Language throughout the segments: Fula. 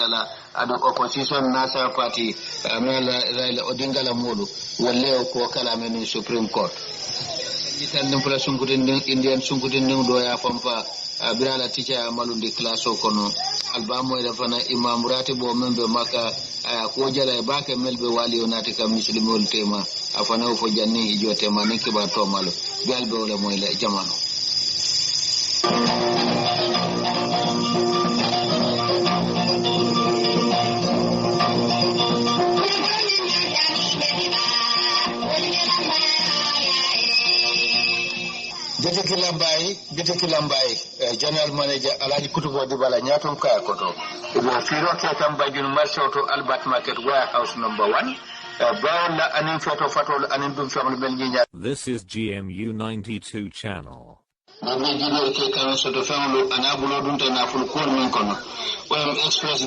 la adu opposition nasa party mela Raila Odinga la molu wolle ko kala men Supreme Court tan dum pula sungutin Indian sungutin do ya famfa birala teacher malundi class o kono albamo ida fana imam ratibo membe maka ko jala bake melbe wali onati kam muslimol tema afana fo janni ijo tema ne kiba to malo galbe wala moy la jamano Bete Kilambai, General Manager Alaji Kutubo Dibala Nyatum Kaya Koto. Firo Ketam Bajun Marsoto Albert Market Warehouse number 1. This is GMU 92 channel. Express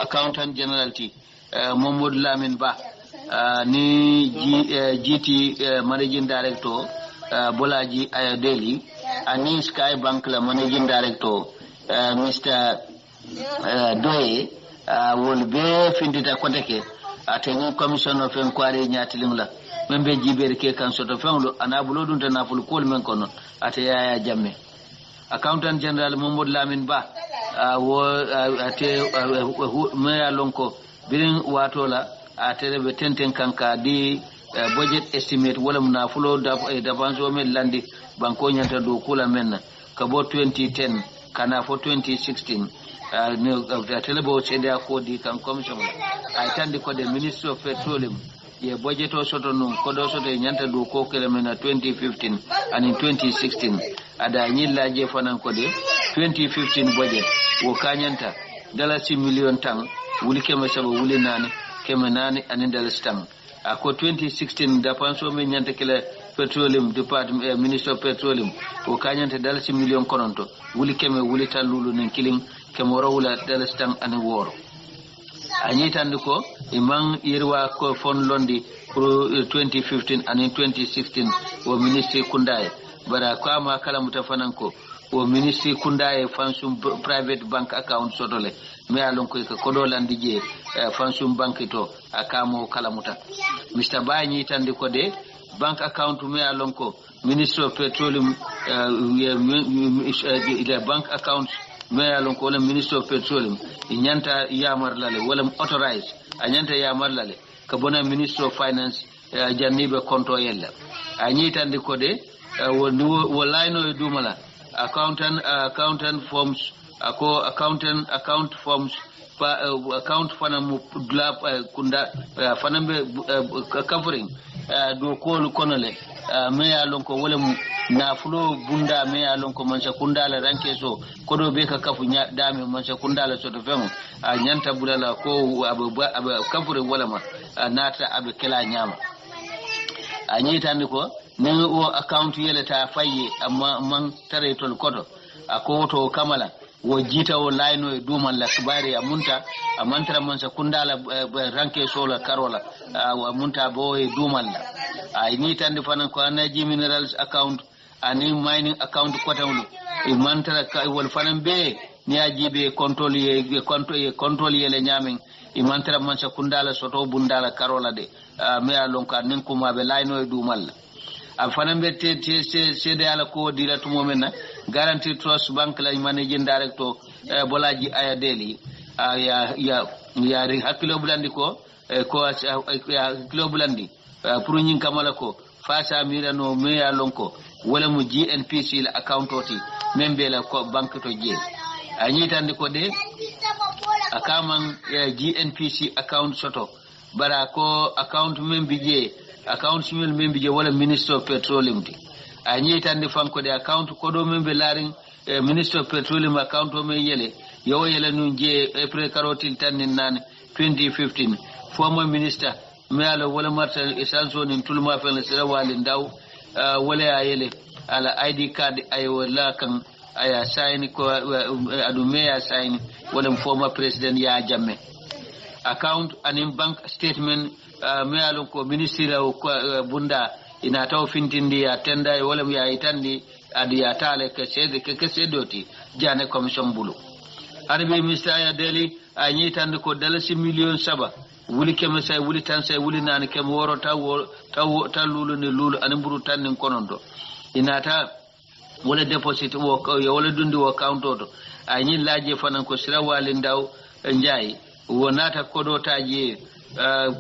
accountant general Mohamed Lamin Ba ni GT managing director Bolaji Ayodeli ani Sky Bank la managing director Mr. Doye will be findita koteke ateni commission of inquiry nyatilimla membe jibere ke kan soto fenlo anabulo dunta na ful kol men kono ataya jamme accountant general Mohamed Lamin Ba wo ate me alonko birin watola atere be tenten kanka di budget estimate wala mna fulo da banzo men landi banko nyanta do kula menna kabo 2010 kana for 2016 ne telebo chede ko di kan commission ay tandi ko de ministry of petroleum ye budget o soto non ko do soto nyanta do ko kele mena 2015 and in 2016 ada nyilla je fanan ko de 2015 budget wo kanyanta $6 million tan wuli kema sabo wuli nane kema nane anin $6 tan ako 2016 da panso men nyanta kele petroleum department minister of petroleum wo kanyanta $6 million kononto wuli kema wuli tan lulu nen killing kema rawula $6 tan anin woro anyi tandi ko imang irwa ko fon londi pour 2015 and in 2016 wo ministry kundaye bara ko ama kala mutafanan ko wo ministry kundaye fansum private bank account sotole me alon ko ko do landi je fansum bank to akamo kala muta Mr. Banyi tandi ko de bank account me alon ko ministry of petroleum the bank account me alon ko ministry of petroleum nyanta yamar lale wala authorize anyanta yamar lale ka bona ministry of finance jannibe konto yella anyi tandi ko de wo line dumala accountant forms account forms account fanam glab kunda fanambe covering do ko konole me alon ko wala na fulo bunda me alon ko mansa kundala ranke so ko do be ka kafu nya dame mansa kundala so to femu nyanta bulala ko abu covering wala ma nata abu kala nyama anyi tandi ko ne o account yeleta faye amma man tare tol kodo ako to kamala wo jita o line duman la kibari amunta amantara mansa kundala ranke sola karola wa munta boy duman la ay ni tande fanan ko anaji minerals account ani mining account kotawlu e mantara ka wol fanan be ni ajibe control ye le nyamen e mantara mansa kundala soto bundala karola de me alon ka nin kuma be line dumal la afana mbete cede ala ko dira to momena guarantee trust bank la managing director Bolaji Ayadeli ya ri hakilo bulandi ko hakilo bulandi pour nyin kamala ko fasa mirano me ya lonko wala mu GNPC la account oti membe la ko bank to je anyi tandi ko de akaman GNPC account soto bara ko account membe je account simil membe je wala minister of petroleum di anyi tandi fanko de account ko do membe laring minister of petroleum account o me yele yo yele nun je april carotil tanin nan 2015 former minister me ala wala marta esanso nin tulma fel sira walin daw wala yele ala ID card ay wala kan aya sign ko adu me ya sign wala former president ya jamme account anin bank statement me alon ko ministry bunda ina taw fintindi ya tenda e wala ya itandi adi ya tale ke sedoti jane commission bulu arbi mistaya deli a nyitande ko dalasi million saba wuli keme say wuli tan say wuli nan kem woro taw lulu ni lulu anin buru tan nin konondo inata wala deposit wo wala dundi wo account to anyi laje fanan ko sira wali ndaw njaay wonata kodo taje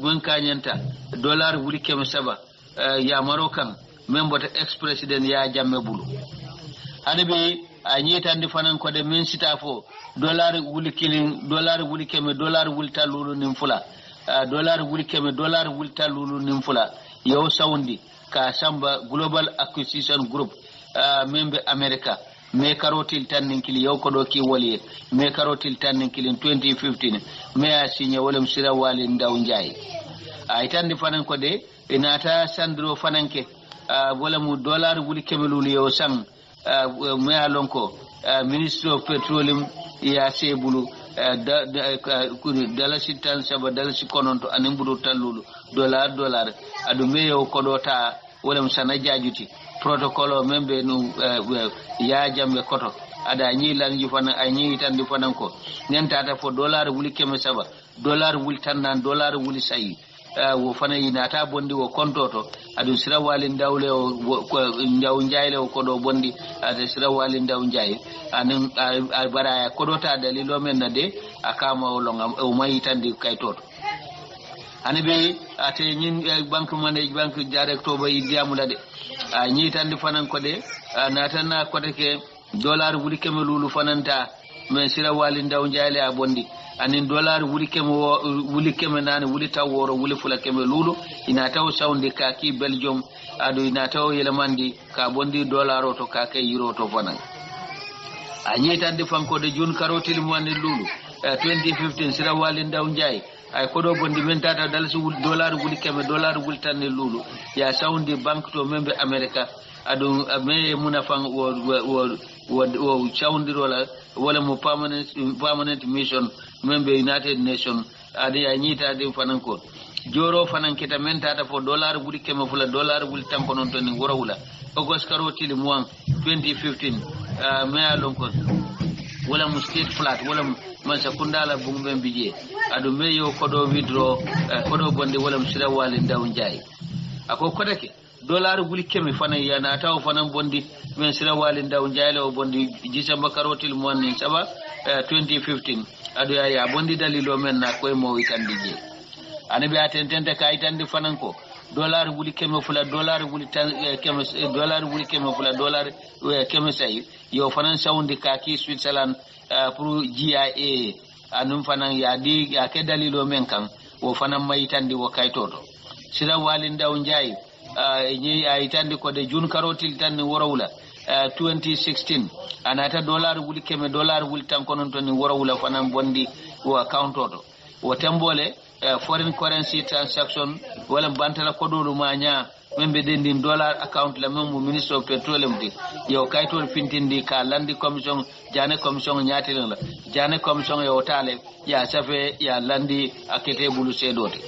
mun kanyanta dollar wuli keme saba ya marokan membota ex president ya jamme bulu anabi anyi tandi fanan ko de min sitafo dollar wuli kilin dollar wuli keme dollar wuli talulu nim fula dollar wuli keme dollar wuli talulu nim fula yo sawndi ka samba global acquisition group membe america me karotil tan ninkili yow ko do ki woli me karotil tan ninkili 2015 me a signé wolem sira wali ndaw njaay ay tan di fanan ko de inata sandro fananke wala mu dollar wuli kemelul yow sang me alonko ministry of petroleum ya sebulu dalasi tan saba dalasi kononto anin budu tallulu dollar adu me yow ko do ta wolem sana jajuti protocol membe no ya jambe koto ada nyi lan yu fana anyi tan di fanan ko nen tata fo dollar wuli keme saba dollar wuli tan nan dollar wuli sayi wo fana inata bondi wo konto to adu sira wali ndawle ndaw njayle ko do bondi adu sira wali ndaw njay anin bara ko do ta dalilo men na de akama wolonga o mayi tan di kayto anibe ate nyin bank manage bank director ba yidiamula de nyi tan di fanan ko de natana ko de ke dollar wuli keme lulu fananta men sira wali ndaw njayle a bondi anin dollar wuli keme nane wuli taworo wuli fula keme lulu ina taw sawndi ka ki belgium adu ina taw yelemandi ka bondi dollar to ka kay euro to fanan anyi tan di fanko de jun karotil mo ande lulu 2015 sira wali ndaw njay ay kodo bondi men tata dalasi dollar wuli keme dollar wuli tan lulu ya sawndi bank to membe america adu me munafang wo sawndi wala mo permanent mission membe United Nation ade anyita de fanan ko joro fanan kita men tata fo dollar wuli keme fula dollar wuli tamponon to ni worawula ogos karotili mo 2015 me alon ko wala mu state flat wala man sakundala bungbe bije adu me yo kodo withdraw kodo bonde wala musira wali ndaw njay ako kodake dollar wuli keme fanan yana taw fanan bondi men sira wali ndaw njay le bondi jisamba karotil mo ni saba 2015 adu ya bondi dalilo men na koy mo wikandi je anabi atentente kay tandi fanan ko dollar wuli keme fula dollar wuli keme dollar wuli keme fula dollar keme say yo fanan sawndi ka ki Switzerland pour GIA anum fanan ya di ya ke dalilo men kan wo fanan mayitandi wo kaytoto sira wali ndaw njay ni ay tandi ko de jun karotil tan worawla 2016 anata dollar wuli keme dollar wuli tan konon to ni worawla fanan bondi wo account to wo tembole foreign currency transaction wala bantala kodolu manya membe dendi dollar account la membu minister of petroleum di yo kaytol fintindi ka landi commission jane commission nyatilen la jane commission yo tale ya safe ya landi akete bulu sedote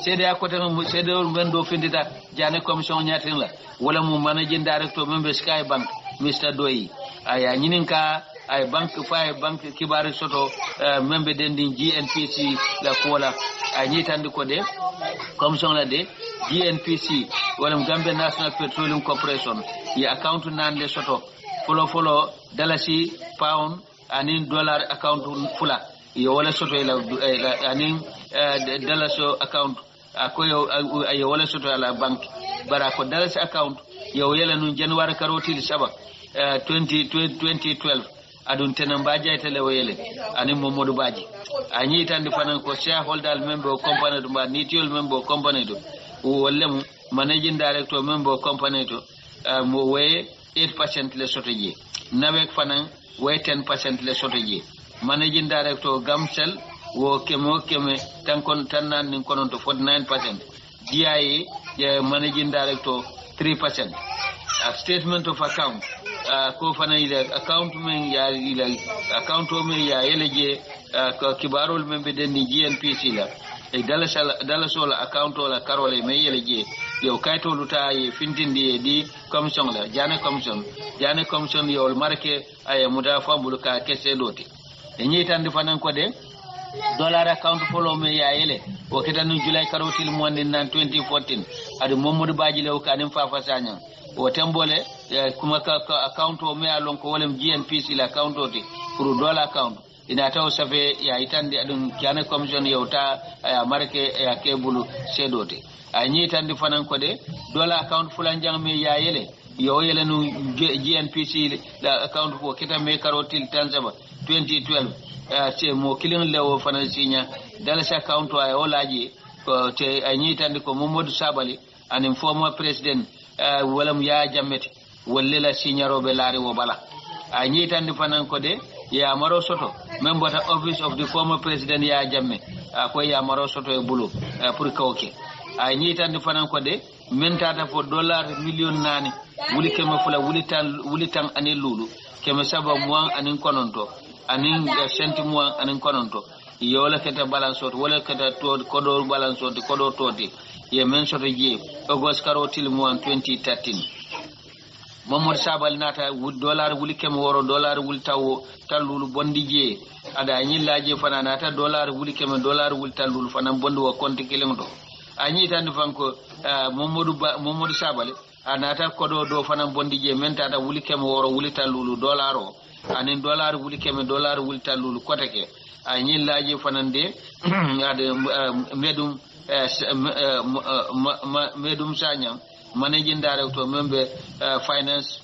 sede akote mo sede men do findita jane commission nyatilen la wala mu managing director membe Sky Bank Mr Doyi aya nyininka ay bank kibari soto membe dendi GNPC la kola ay tandi ko de commission la de GNPC wala Gambia National Petroleum Corporation ya account nan le soto follow dalasi pound anin dollar account fula yo wala soto la anin dalaso account akoyo yo wala soto la bank bara ko dalasi account yo yela nun January karoti saba 2012 adun tenan baji tele wele ani Momodu Baji anyi tandi fanan ko shareholder member company do nitiol member company do wollem managing director member company to mo we 8% le sotoji nawek fanan we 10% le sotoji managing director Gamsel wo keme tankon tannan nin konon to 49% GIA managing director 3%. A statement of account ko fana ila account men ya ila account men ya eleje ko kibarol membe denni GNPC la e dalasol account la karole me yele je yo kayto luta ye fintindi e di commission la jane commission yo marke ay mudafa buluka kesse loti e nyitande fanan ko de dollar account follow me ya yele o ketanu July karotil mo nan 2014 adu Mamadou Badji lew kanim fafa sanya o tembole kuma ka account o me alon ko wolem GNPC la account oti pour dollar account ina taw safe ya itande adun jane commission yewta ya marke ya kebulu sedoti a nyitande fanan ko de dollar account fulan jangme ya yele yo yele no GNPC la account ko ketame karotil tanzaba 2012 te mo kilin lewo fanan sinya dala sa account ay olaji ko te anyitande ko Mamadou Sabali anim former president walam ya jammete wallila signarobe laari wo bala anyitande fanan ko de ya maro soto member office of the former president ya jamme ko ya maro soto e bulu pour kawke anyitande fanan ko de mentata fo dollar million nani wuli kema fula wuli tan ani lulu kema saba mo anin kononto anin senti mo anin kononto yola keta balance soto wala keta to kodo balance soto kodo toti ye men soto je august karotil mo 2013 Mamadou Sabal nata dollar wuli kem woro dollar wul tawo talulu bondi je ada nyillaje fana nata dollar wuli kem dollar wul talulu fana bondi wa konti kilengdo anyi tan fanko Mamadou Sabal anata kodo do fana bondi je menta da wuli kem woro wuli talulu dollaro anin dollar wuli kem dollar wul talulu kotake anyillaje fana de ada medum sanyam managing director member finance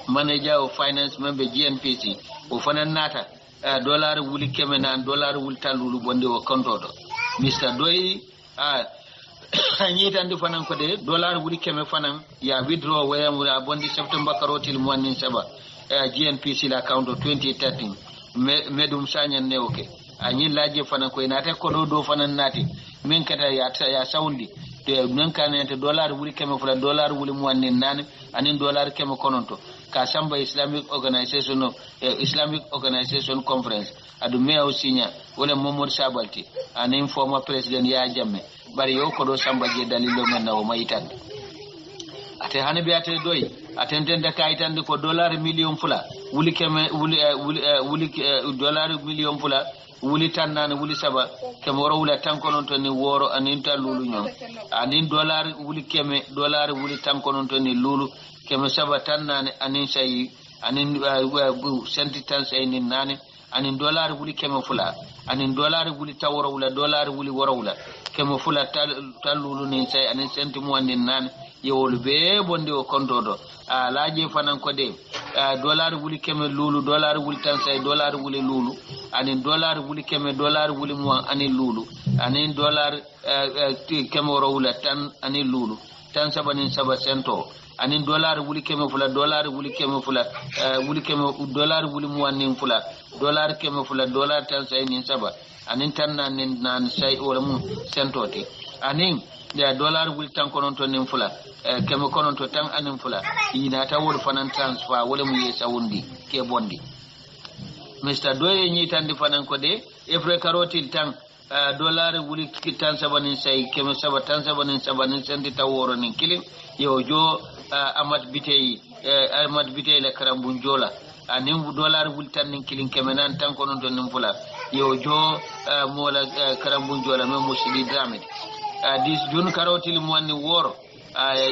manager of finance member GNPC o fanan nata dollar wuli kemenan dollar wul talulu bonde o konto do Mr. Doyi anyita ndi fanan ko de dollar wuli keme fanan ya withdraw wayam bondi September karotil monin saba GNPC la account 2013 medum sanyan neoke anyi laje fanan ko inata ko do fanan nati min kata ya saundi te non kanete dollar wuli keme fula dollar wuli muwannin nan anin dollar keme kononto ka samba Islamic Organization Conference adu mew sinya wala Mamadou Sabalti anin former president ya jamme bari yo ko do samba je dalilo men na o mayitan ate hanabi ate doy atentende kayitande ko dollar million fula wuli keme wuli dollar million fula wuli tannane wuli saba keme woro wula tankononto ni woro anin ta lulu nyon anin dollar wuli keme dollar wuli tankononto ni lulu keme saba tannane anin sayi anin senti tan sayi ni nane anin dollar wuli keme fula anin dollar wuli tawro wula dollar wuli woro wula keme fula tal lulu ni sayi anin senti mo anin nane yewol be bonde o konto do laaje fanan ko de dollar wuli keme lulu dollar wuli tan say dollar wuli lulu anin dollar wuli keme dollar wuli mo anin lulu anin dollar keme wala tan anin lulu tan sabanin saba sento anin dollar wuli keme fula dollar wuli keme fula wuli keme dollar wuli mo anin fula dollar keme fula dollar tan say nin saba anin tan nan say wala mo sento te anin ya dollar wuli tan kononto nin fula keme kononto tan anin fula ina tawol fanan transfer wala mu yesa wundi ke bondi Mr. Doye nyi tandi fanan ko de efre karotil tan dollar wuli tan sabanin say keme saba tan sabanin sendi taworo nin kilin yo jo Amad Bitey la karambun jola anin dollar wuli tan nin kilin keme nan tan kononto nin fula yo jo mola karambun jola men musili dramit dis jun karotil mo ni woro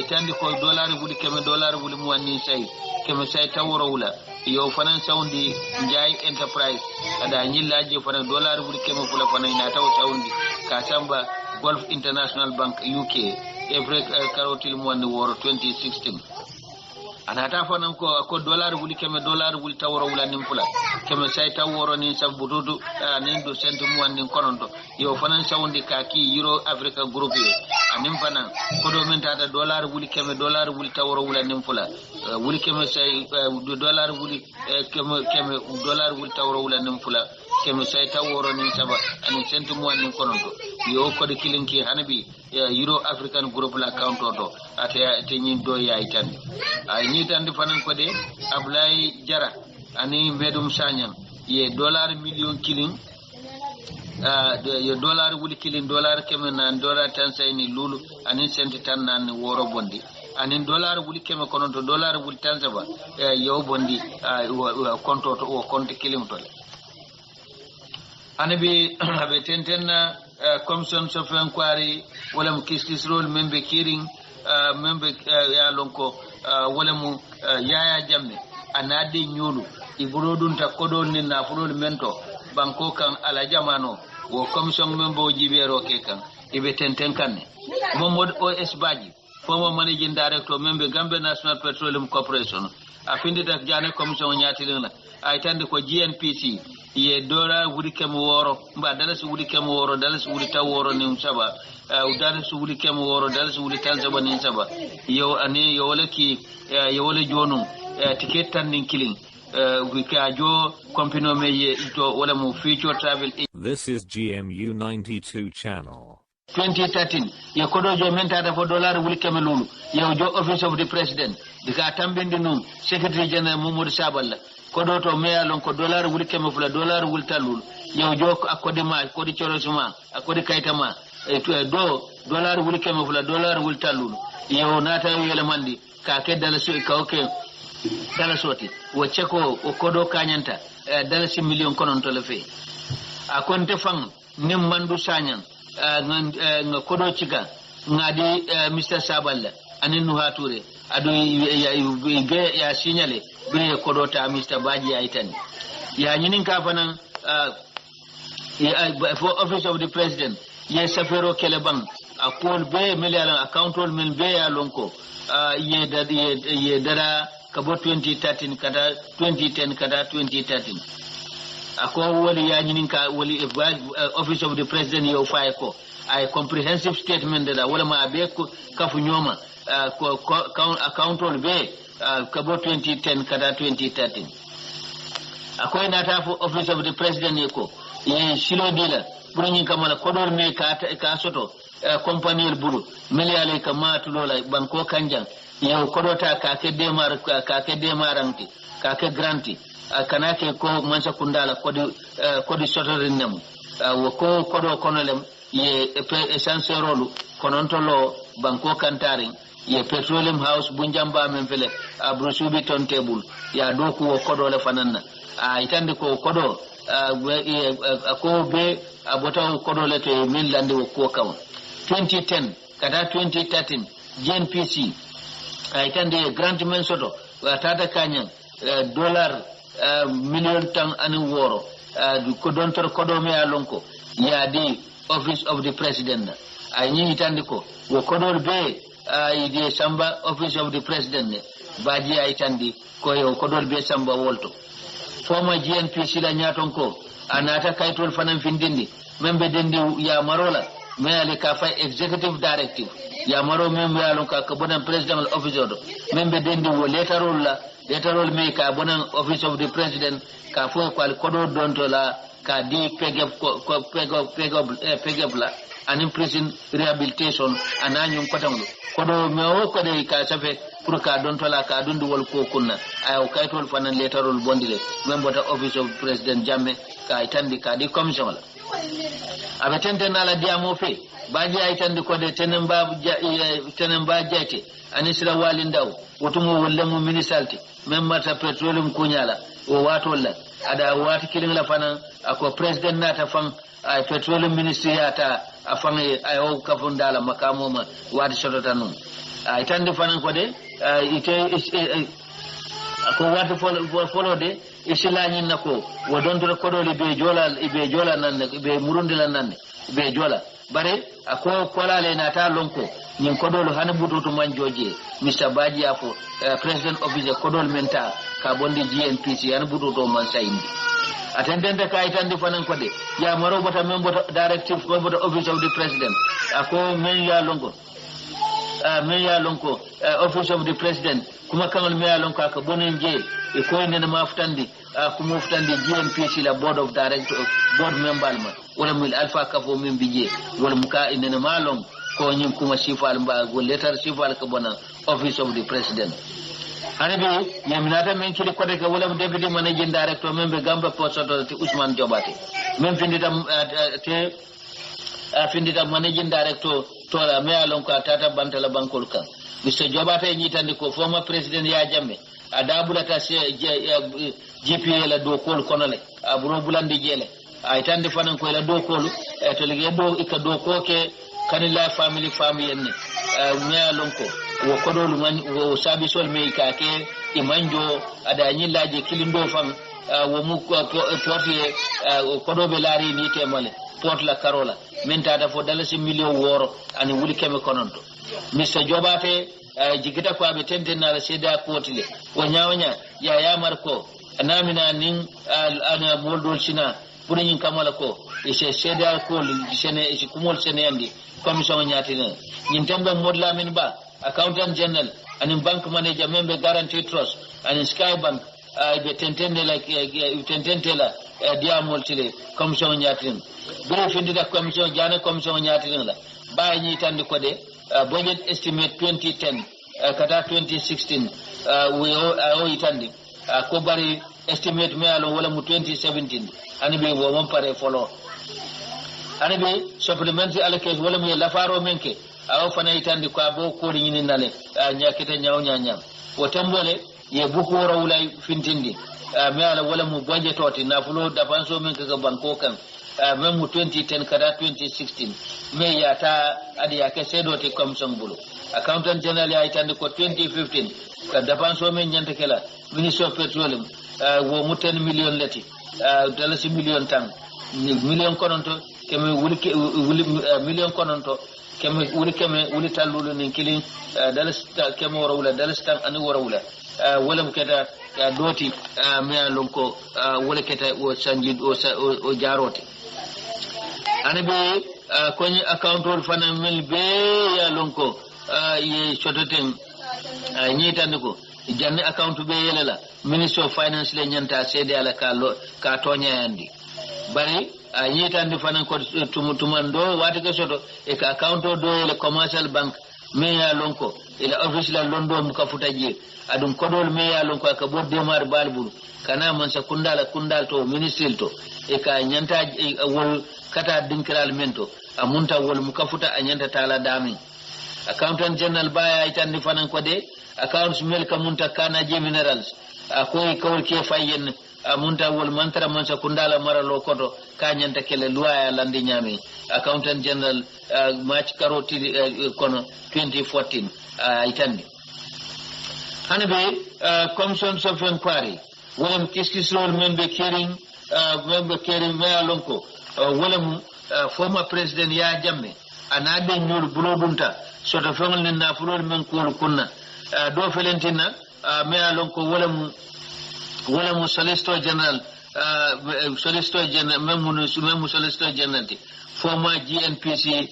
tandi ko dollar wuli keme dollar wuli mo ni say keme say taworo wula yo fanan saundi Njai Enterprise ada nyillaje fanan dollar wuli keme fula fanan ina taw saundi ka samba Gulf International Bank UK every karotil mo ni woro 2016 anata fanan ko dollar wuli keme dollar wuli taworo wula nim fula keme say taworo ni sabbutudu nin do senti mo nin kononto yo fanan saundi ka ki Euro Africa Group anim fanan ko do men tata dollar wuli keme dollar wuli taworo wula nim fula wuli keme say dollar wuli keme dollar wuli taworo wula nim fula keme say taworo nin saba anin senti mo nin kononto yo ko de kilinki hanabi Euro African Group la account to ate nyin do yayi tan ay ni tan di fanan ko de Ablay Jara ani medum sanyam ye dollar million killing yo dollar wuli kilin dollar keme nan dollar tan sayni lulu anin senti tan nan woro bondi anin dollar wuli keme kono to dollar wuli tan saba yo bondi konto to o konto kilim to anabi abe tentenna commission of inquiry wala mu kisrol membe kiring membe ya lonko wala mu yaya jamme anade nyulu ibrodun ta kodol ni na fulol mento banko kan ala jamano wo commission membo jibero ke kan ibe tenten kanne momod os baji former managing director membe Gambia National Petroleum Corporation afinde tak jane commission nyatilina ay tande ko GNPC ye dora wuri kem woro mba dalasi wuri kem woro dalasi wuri taw woro ni saba dalasi wuri kem woro dalasi wuri tan saba ni saba yo ani yo wala ki yo wala jonu ticket tan nin killing wikajo company me to wala mu future travel. This is GMU 92 channel. 2013 ye kodo jo mentata fo dollar wuli kemelulu ye jo office of the president dika tambindi num secretary general Mamadou Saballa kodo to mealon ko dollar wuli kemefula dollar wuli talul ye jo akodi ma akodi chorosuma akodi kaitama do dollar wuli kemefula dollar wuli talul ye nata yele mandi ka ke dala so ka oke dala soti wo cheko o kodo kanyanta dala si million konon to le fe akonte fang nim mandu sanyan nga kodo chiga ngadi Mr. Saballa anin nuhature adu ya signale be kodo ta Mr. Baji aitani ya nyinin ka fanan for office of the president ye safero keleban akol be million account hol men be ya lonko ye dara kabo 2013 kada 2010 kada 2013 ako wali ya nyinin ka wali office of the president yo fay ko ay comprehensive statement da wala ma be ko kafu nyoma account on be kabo 2010 kada 2013 ako na ta office of the president ko ye shilo dila burin kamala kodor me ka soto company el buru miliale kama tulola banko kanjang yo kodota ka ke demaranti ka ke granti kanake ko mansa kundala kodi sotorin nemu wo ko kodo konolem ye essence rolu konontolo banko kantarin ye petroleum house bunjamba men fele abrusubi ton table ya doku wo kodo le fananna itande ko kodo ko be abota kodo le to min lande wo ko kaw 2010 kada 2013 GNPC itande grant men soto tata kanyan dollar million tan anin woro ko don tor kodo me alonko ya di office of the president ay ni tandi ko wo kodo be ide samba office of the president baji ay tandi ko yo kodo be samba wolto former GNPC la nyaton ko anata kaytol fanan findindi membe dendi ya marola me ale ka fa executive directive ya maro membe alonka ko bonan president office do membe dendi wo letterol me ka bonan office of the president ka fo ko kodo donto la ka di pegab la an prison rehabilitation ananyum kotango kodo me o ko de ka safe pour ka donto la ka dundu wol ko kunna ay kaytol fanan letterol bondile membe ta office of president jamme ka itandi ka di commission la abetente nala diamo fe baji ay tandi ko de tenemba jete anisira walindaw wotumo wollemu minisalti même mata petroleum kunyala o watolla ada wati kilin la fana ako president nata fan ay petroleum ministry ata afan ay o kafundala makamoma wati sotota non ay tandi fana ko de ako wati follow de isilani nako wodonto ko do be jola nan be murundila nan be jola bare ako kolale nata lonko nyin kodolo hana bututu manjoje Mr. Baji afo president of the kodol menta ka bondi GNPC hana bututu man sayindi atendente ka itandi fanan kode ya maro bota member directive ko bota office of the president ako men ya lonko office of the president kuma kamal me ya lonko ka bonen je e ko ne ma ftandi kuma ftandi GNPC la board of director board member ma wala mil alpha kafo min bije wala muka inene malong ko nyim kuma sifal mba go letter sifal ka bona office of the president hanabi yaminata men kili kode ka wala deputy managing director membe Gambia Port Authority Usman Jobate men findita managing director to la me alon ko tata bantala bankol kan Mr. Jobate nyitandi ko former president ya jamme adabula ta GPA la do kol konole aburo bulandi jele ay tande fanan ko la do kolu to ligue do ika do ko ke kanila family yenne me alon ko wo kodolu man wo sabisol me ka ke imanjo ada nyilaje kilindo fam wo mu portier kodobe laari ni temale port la carola min tata fo dalasi million woro ani wuli keme kononto Mr. Jobate jigita ko abe tentena la seda kotile wo nyawnya ya marko anamina nin ana moldol sina punin kamala ko ise seda ko sene ise kumol sene andi commission nyatina nyin tembe modla min ba accountant general and bank manager member guarantee trust and Sky Bank be tentende la tentente la dia moltile commission nyatin bere findi da commission jana commission nyatin la ba ñi tandi ko de budget estimate 2010 kata 2016 we o itandi ko bari estimate me alo wala mu 2017 ani be wo mon pare follow ani be supplementary allocation wala mu la faro menke aw fana itandi ko abo ko ni ni nale nyakita nyaaw nyanya o tambole ye buku rawlay fintindi me ala wala mu budget toti na fulo da banso men ka banko kan même mu 2010 kada 2016 me ya ta adi ya ke sedo te commission bulu accountant general ya itandi ko 2015 ka da banso men nyanta kala minister of petroleum wo mu 10 million lati dalasi million tan million kononto keme wuli million kononto keme wuli talulu nin kilin dalas keme warawla dalas tan ani warawla wala mukata doti me alonko wala keta o sanji o jarote ani be koni account fana mel be ya lonko ye chototen ni taniko janne account be yelela minister of finance le nyanta sede ala ka tonya yandi bari yitandi fanan ko tumando wata ke soto e ka account do le commercial bank me ya lonko ila office la londo mu ka futaji adum kodol me ya lonko ka bodde mar balbul kana man sa kundal to ministry to e ka nyanta wol kata dinkiral mento amunta wol mu ka futa anyanta tala dami accountant general baya itandi fanan ko de accounts mel ka munta kana je minerals akoy kawol ke fayen amunta wol mantra man sa kundala maralo koto kanyanta kele luaya landi nyami accountant general match karoti kono 2014 itandi hanabe commissions of inquiry wolam kiskisol membe caring me alonko wolam former president ya jamme anade nyul bulodunta soto fengol na fulol men ko kunna do felentina me alonko wolam solicitor general memu solicitor general former GNPC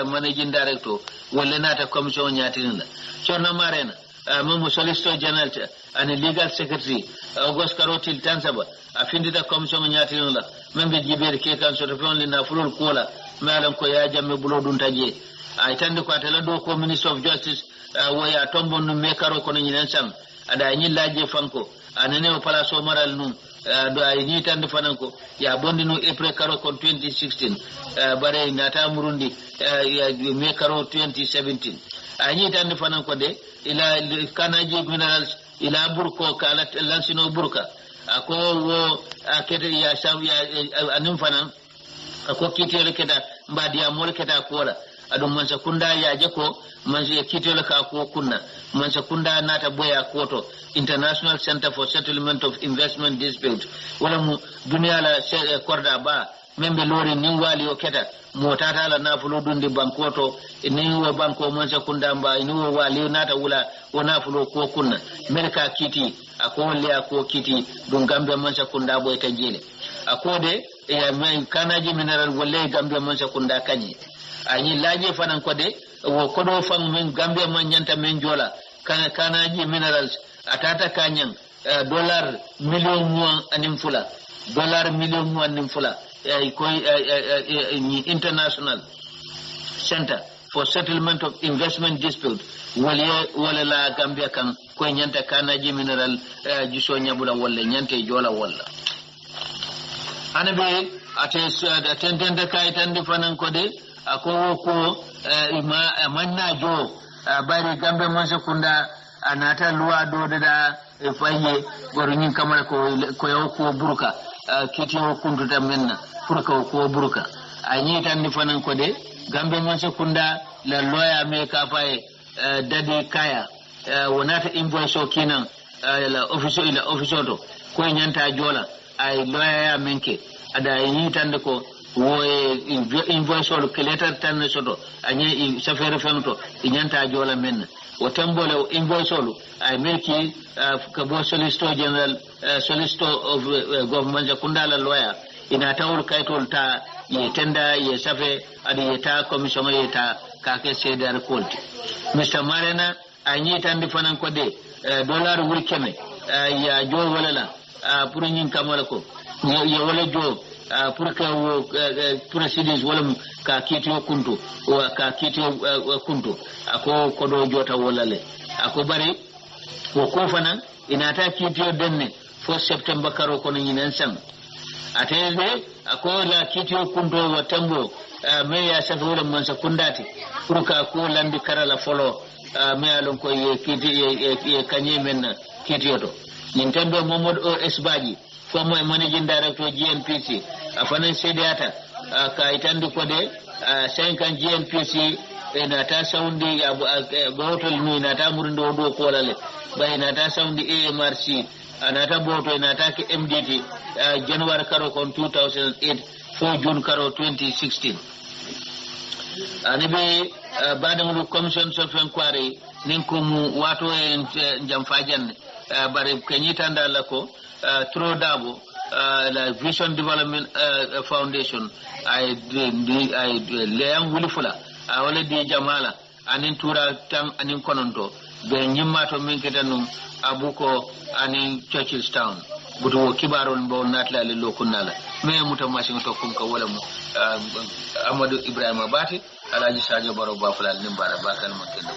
managing director wala nata commission nyatinna chonna marena memu solicitor general and legal secretary August Karotil Tansaba afindida commission nyatinna membe jibere ke kan so to only na fulol kola malam ko ya jamme bulodun taje ay tande ko atela do ko minister of justice waya tombon no mekaro ko nyen sam ada nyi laje fanko anene o palaso maral num do ay ni tande fananko ya bondi no epre karo kon 2016 bare ngata murundi ya me karo 2017 anyi tande fananko de ila kanaji minerals ila burko kala lansino burka ako wo akete ya sam ya anim fanan ako kitele keda mbadiya mol keda kola adum man sakunda ya jako man ya kitele ka ko kunna man sakunda nata boya koto International Center for Settlement of Investment Dispute wala mu dunia la korda ba membe lori ni wali o keta motata la na fulo dundi bankoto ni wo banko man sakunda ba ni wo wali nata wala wona fulo ko kunna melka kiti ako le ako kiti dum gambe man sakunda boy tajele akode ya men kanaji mineral wala gambe man sakunda kanyi anyi laje fanan ko de wo kodo fang men gambe man nyanta men jola kanaji minerals atata kanyan dollar million mo anim fula International Center for Settlement of Investment Dispute wala la Gambia kan ko nyanta kanaji mineral jiso nyabula wala nyante jola wala anabe ate tentende kay tande fanan ko de ako ko manna jo bari gambe mon sekunda anata luwa do da faye gorin kamar ko yaw ko burka kiti o kuntu da menna furka ko burka anyi tan ni fanan ko de gambe mon sekunda la lawyer me ka faye dadi kaya wonata invoice o kinan la office to ko nyanta jola ay lawyer menke ada yi tan ko wo invoice o keleta tan soto anyi safere femto nyanta jola men o tambole invoice o ay melki ka bo solicitor general solicitor of government jakunda la lawyer ina tawul kaytol ta ye tenda ye safe adi ye ta commission ye ta ka ke sedar kolti Mr. Marena anyi tan di fanan ko de dollar wuri keme ya jo wala la pour ñin kamala ko ya wala jo pour que proceedings wala ka kitio kuntu wa ka kitio kuntu ako kodo jota wala le ako bari ko fanan inata kitio denne fo september karo ko ñinen sam atende ako la kitio kuntu wa tambo me ya safi wala man sa kundati pour ka ko landi karala folo me alon ko ye kiti ye kanye men kitio to Nintendo Momod O.S. Baji, former managing director GNPC, afanan sediata ka itandi kode 5 GNPC inata saundi botol ni inata murindo do kolale ba inata saundi AMRC anata boto inata ke MDT January karo kon 2008 4 June karo 2016 anibe badam commission of inquiry ninkum wato en jamfajan bari kenyitanda lako through dabo la Vision Development Foundation ay leyang wulifula wala di jamala anin tura tam anin kononto be nyimmato min ketanum abuko anin Churchilltown buto kibarol bo natla le lokunala me mutamashin to kum ka wala mu Amadou Ibrahima Bati Alhaji Sadio Baro Bafulal nimbara bakal mo kendo